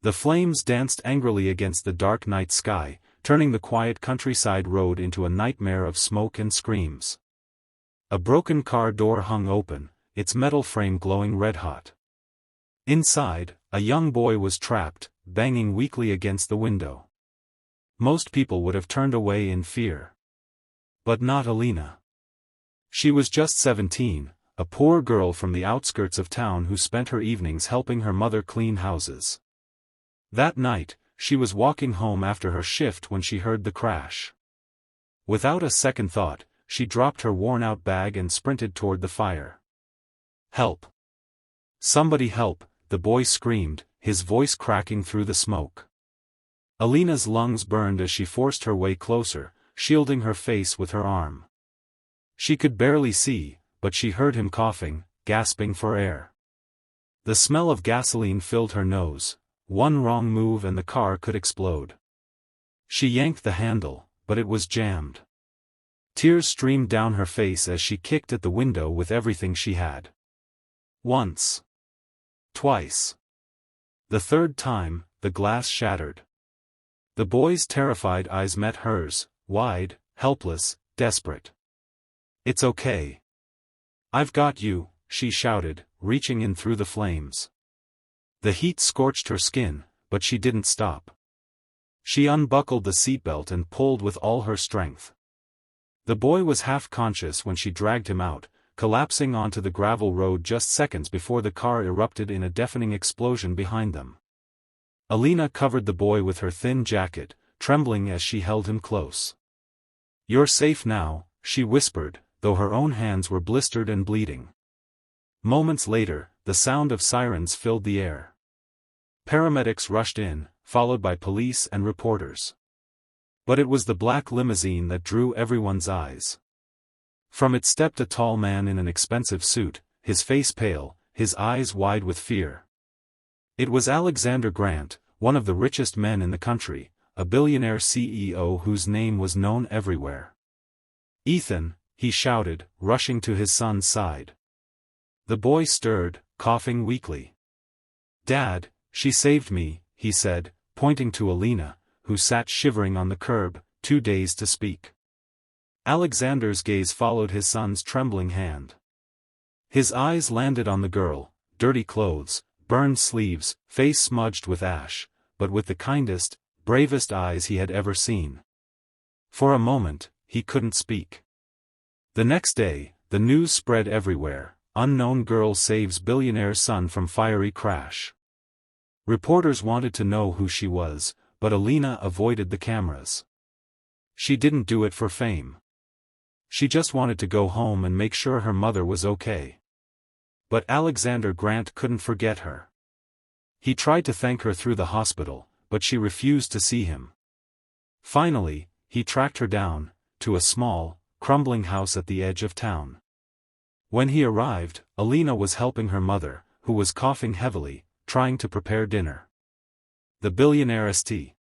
The flames danced angrily against the dark night sky, turning the quiet countryside road into a nightmare of smoke and screams. A broken car door hung open, its metal frame glowing red-hot. Inside, a young boy was trapped, banging weakly against the window. Most people would have turned away in fear. But not Alina. She was just 17, a poor girl from the outskirts of town who spent her evenings helping her mother clean houses. That night, she was walking home after her shift when she heard the crash. Without a second thought, she dropped her worn-out bag and sprinted toward the fire. "Help! Somebody help!" the boy screamed, his voice cracking through the smoke. Alina's lungs burned as she forced her way closer, shielding her face with her arm. She could barely see, but she heard him coughing, gasping for air. The smell of gasoline filled her nose. One wrong move and the car could explode. She yanked the handle, but it was jammed. Tears streamed down her face as she kicked at the window with everything she had. Once. Twice. The third time, the glass shattered. The boy's terrified eyes met hers, wide, helpless, desperate. "It's okay. I've got you," she shouted, reaching in through the flames. The heat scorched her skin, but she didn't stop. She unbuckled the seatbelt and pulled with all her strength. The boy was half conscious when she dragged him out, collapsing onto the gravel road just seconds before the car erupted in a deafening explosion behind them. Alina covered the boy with her thin jacket, trembling as she held him close. "You're safe now," she whispered, though her own hands were blistered and bleeding. Moments later, the sound of sirens filled the air. Paramedics rushed in, followed by police and reporters. But it was the black limousine that drew everyone's eyes. From it stepped a tall man in an expensive suit, his face pale, his eyes wide with fear. It was Alexander Grant, one of the richest men in the country, a billionaire CEO whose name was known everywhere. "Ethan," he shouted, rushing to his son's side. The boy stirred, coughing weakly. "Dad, she saved me," he said, pointing to Alina, who sat shivering on the curb, too dazed to speak. Alexander's gaze followed his son's trembling hand. His eyes landed on the girl, dirty clothes, burned sleeves, face smudged with ash, but with the kindest, bravest eyes he had ever seen. For a moment, he couldn't speak. The next day, the news spread everywhere: "Unknown girl saves billionaire son from fiery crash." Reporters wanted to know who she was, but Alina avoided the cameras. She didn't do it for fame. She just wanted to go home and make sure her mother was okay. But Alexander Grant couldn't forget her. He tried to thank her through the hospital, but she refused to see him. Finally, he tracked her down, to a small, crumbling house at the edge of town. When he arrived, Alina was helping her mother, who was coughing heavily, trying to prepare dinner. The billionaire St.